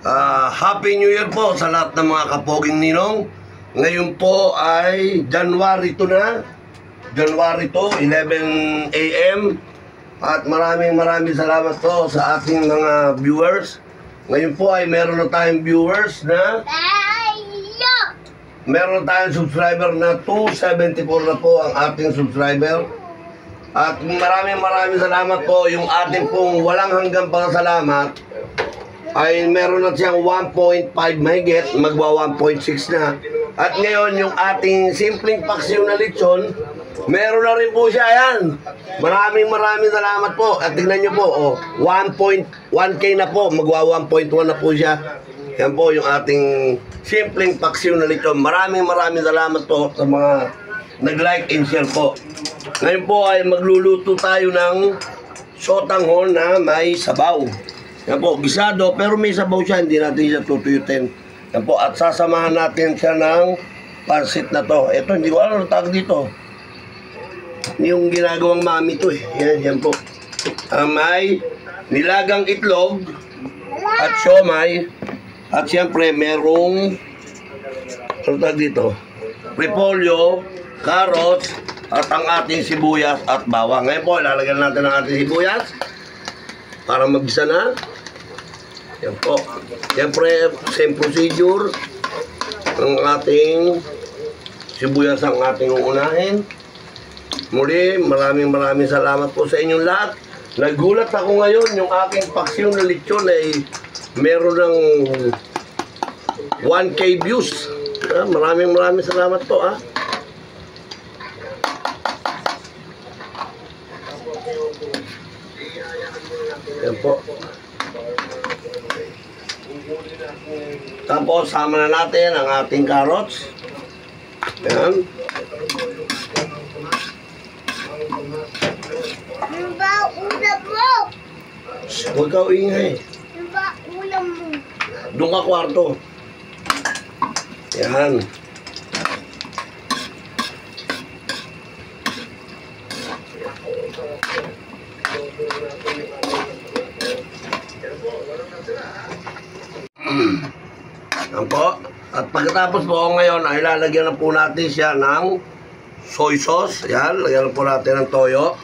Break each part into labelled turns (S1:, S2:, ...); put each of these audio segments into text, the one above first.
S1: Happy New Year po sa lahat ng mga kapoging ninong. Ngayon po ay January 2 na. January 2, 11 AM. At maraming salamat po sa ating mga viewers. Ngayon po ay meron na tayong viewers na meron na tayong subscriber na 274 na po ang ating subscriber. At maraming salamat po. Yung ating pong walang hanggang pasasalamat ay meron na siyang 1.5 mahigit, magwa 1.6 na. At ngayon, yung ating simpleng paksiw na lechon, meron na rin po siya, yan. Maraming salamat po. At tignan nyo po, 1.1K na po, magwa 1.1 na po siya. Yan po yung ating simpleng paksiw na lechon. Maraming salamat po sa mga nag-like and share po. Ngayon po ay magluluto tayo ng sotanghon na may sabaw. Yan po, gisado, pero may sabaw siya, hindi natin siya tutuyutin. Yan po, at sasamahan natin siya ng pansit na to. Ito, hindi ko alam ang tawag dito. Yung ginagawang mami to eh. Yan po. May nilagang itlog at siomay. At siyempre, merong ano tawag dito? Repolyo, carrots, at ang ating sibuyas at bawang. Ngayon po, ilalagyan natin ang ating sibuyas para mag-isa na. Yan po. Siyempre, same procedure. Ang ating sibuyas ang ating uunahin. Muli, maraming salamat po sa inyong lahat. Nagulat ako ngayon, yung aking paksiw na lechon ay meron ng 1K views. Maraming salamat po. Yan po. Tapos, sama na natin ang ating carrots. Yan.
S2: Ano ba ulam mo?
S1: Huwag ka uingay.
S2: Ano ba ulam mo?
S1: Doon ka kwarto. Yan. Yan po. At pagkatapos po ngayon ay lalagyan na po natin siya ng soy sauce. Yan, lagyan na po natin ng toyo.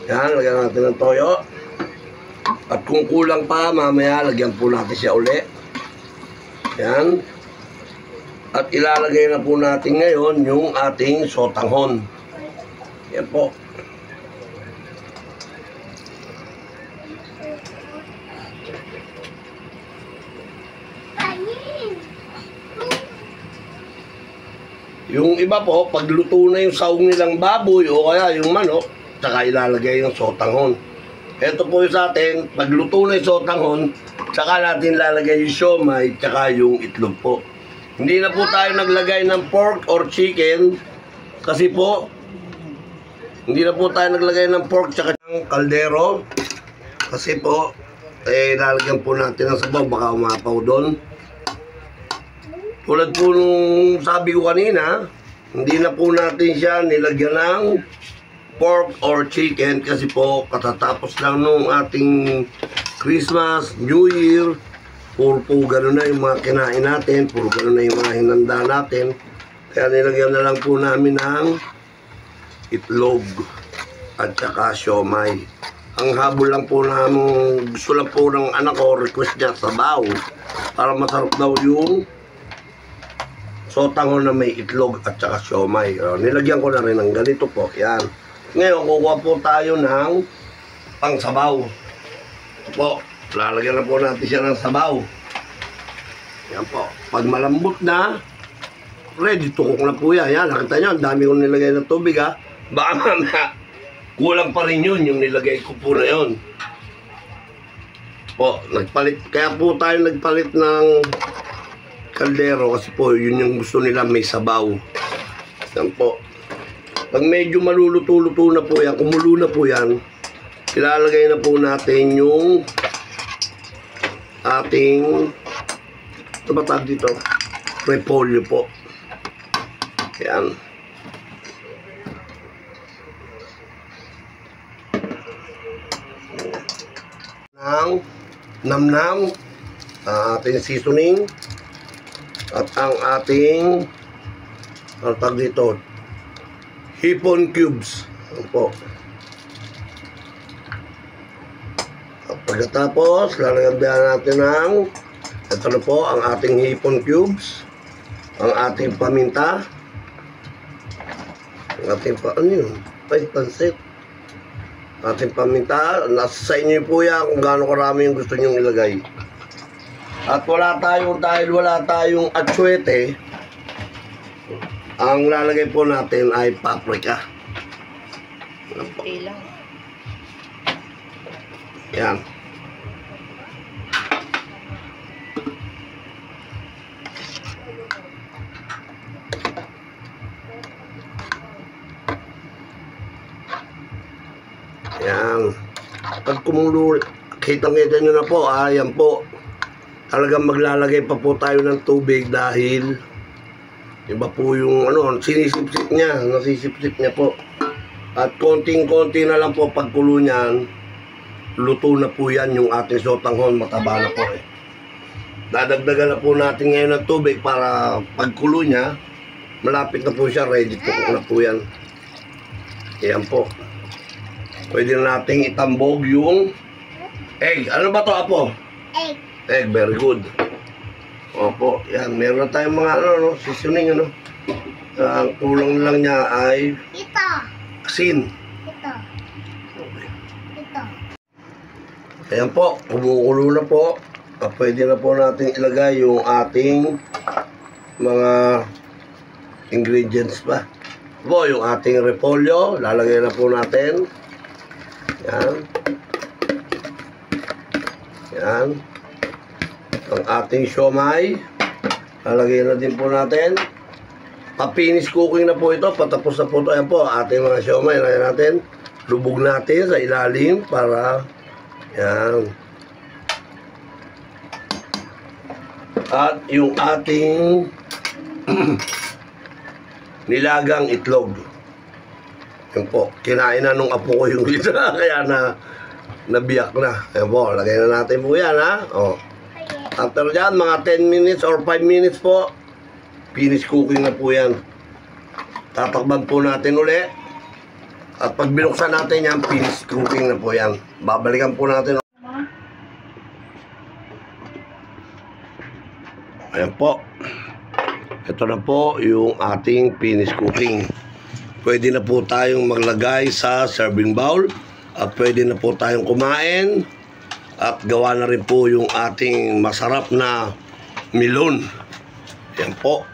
S1: Yan, lagyan natin ng toyo. At kung kulang pa, mamaya lagyan po natin siya uli. Yan. At ilalagay na po natin ngayon yung ating sotanghon. Yan po. Yung iba po, pagluto na yung sawong nilang baboy o kaya yung manok, tsaka ilalagay yung sotanghon. Ito po yung sa atin, pagluto na yung sotanghon, tsaka natin lalagay yung siomay, tsaka yung itlog po. Hindi na po tayo naglagay ng pork or chicken, kasi po, hindi na po tayo naglagay ng pork tsaka ng kaldero, kasi po, lalagyan po natin ng sabaw, baka umapaw doon. Tulad po nung sabi ko kanina, hindi na po natin siya nilagyan ng pork or chicken kasi po katatapos lang nung ating Christmas, New Year, puro po gano'n na yung mga kinain natin, puro gano'n na yung mga hinanda natin. Kaya nilagyan na lang po namin ng itlog at saka siomay. Ang habol lang po namin, gusto lang po ng anak ko, request niya sabaw para masarap daw yung sotanghon na may itlog at saka siomay. Nilagyan ko na rin ng ganito po. Yan. Ngayon, kukuha po tayo ng pangsabaw. Po, lalagyan na po natin siya ng sabaw. Yan po. Pag malambot na, ready to cook na po yan. Yan, nakita nyo, ang dami kong nilagay ng tubig ha. Baka mamaya, kulang pa rin yun, yung nilagay ko po na yun. Po, nagpalit. Kaya po tayo nagpalit ng kaldero kasi po yun yung gusto nila, may sabaw. Yan po. Pag medyo maluluto-luto na po yan, kumulo na po yan, ilalagay na po natin yung ating ito ba tawag dito? Repolyo po. Yan. ng namnam ang ating seasoning at ang ating tawag dito, hipon cubes. Ayan po. At pagkatapos, lalagyan natin ng ito na po ang ating hipon cubes, ang ating paminta, ang ating ano yun? Pansit. Ating paminta. Nasa sa inyo po yan kung gaano karami yung gusto nyong ilagay. At dahil wala tayong atsuete, ang lalagay po natin ay paprika.
S3: Okay lang.
S1: Yan. Yan. Pag kumulo, kitang-kita nyo na po, yan po. Talagang maglalagay pa po tayo ng tubig dahil iba po yung ano, sinisipsip niya, nasisipsip niya po. At konting-konti na lang po pagkulo niyan, luto na po yan yung ating sotanghon, mataba na po eh. Dadagdagan na po natin ngayon ng tubig para pagkulo niya, malapit na po siya, ready to cook na po yan. Yan po. Pwede na nating itambog yung egg. Ano ba to, Apo?
S2: Egg.
S1: Egg, very good. Opo, yan. Meron na tayong mga seasoning, ang kulang lang niya ay
S2: Ito.
S1: asin.
S2: Ito. Ito.
S1: Ayan po, kumukulo na po. Pwede na po natin ilagay yung ating mga ingredients pa. Po, yung ating repolyo, lalagay na po natin. Yan. Yan. Ang ating siomai, lalagay na din po natin. Pa-finish cooking na po ito, patapos na po ito. Ayan po, ating mga siomai, lalagay natin. Lubog natin sa ilalim para, yan. At yung ating nilagang itlog. Yan po, kinain na nung apo ko yung isa, kaya nabiyak na. Yan po, lagay na natin po yan, ha? O. After dyan, mga 10 minutes or 5 minutes po, finish cooking na po yan. Tatakban po natin uli. At pag binuksan natin yan, finish cooking na po yan. Babalikan po natin. Ayan po. Ito na po yung ating finish cooking. Pwede na po tayong maglagay sa serving bowl. At pwede na po tayong kumain. At gawa na rin po yung ating masarap na melon. Yan po.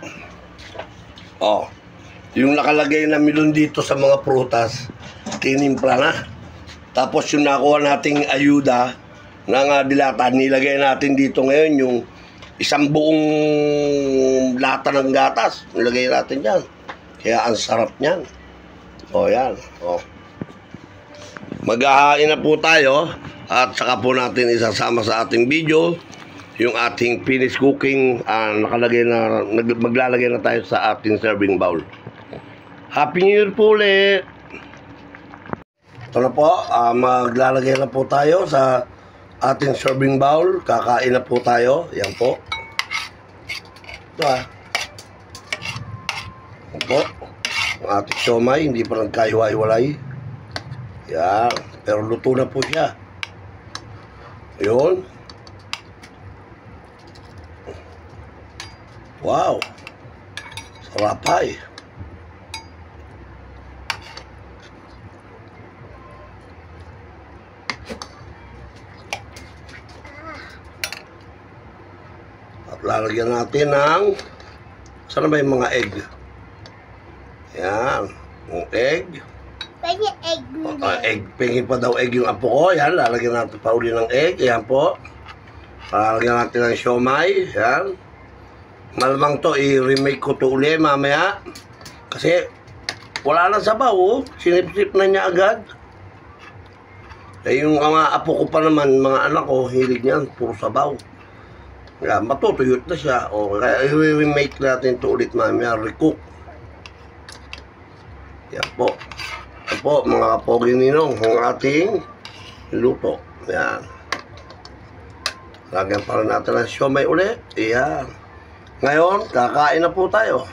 S1: Oh, yung nakalagay na melon dito sa mga prutas, tinimpla na. Tapos yung nakuha nating ayuda ng dilata, nilagay natin dito ngayon yung isang buong lata ng gatas. Nilagay natin dyan. Kaya ang sarap niyan. O yan. O. Maghahain na po tayo. At saka po natin isasama sa ating video yung ating finish cooking. Nakalagay na, maglalagay na tayo sa ating serving bowl. Happy New Year po ulit! Ito na po, maglalagay na po tayo sa ating serving bowl. Kakain na po tayo. Yan po. Ito Yan po. Ang ating siomai, hindi pa nagkahiwa-hiwalay. Yan. Pero luto na po siya. Ayun. Wow. Sarap ay. At lalagyan natin ng saan ba yung mga egg? Yan. Yung egg.
S2: Pwede egg
S1: Egg. Pingin pa daw egg yung apo ko. Yan. Lalagyan natin pa uli ng egg. Yan po. Lalagyan natin ng siomai. Yan. Malamang to, i-remake ko to uli mamaya. Kasi wala na sabaw. Oh. Sinip-sip na niya agad. Eh yung mga apo ko pa naman, mga anak ko, hilig niyan. Puro sabaw. Yan. Matutuyot na siya. O, kaya i-remake natin to ulit mamaya. Recook. Yan po. Po, mga pogi ninong, ang ating luto. Yan. Lagyan pa rin natin ng siomay ulit. Iyan. Ngayon, kakain na po tayo.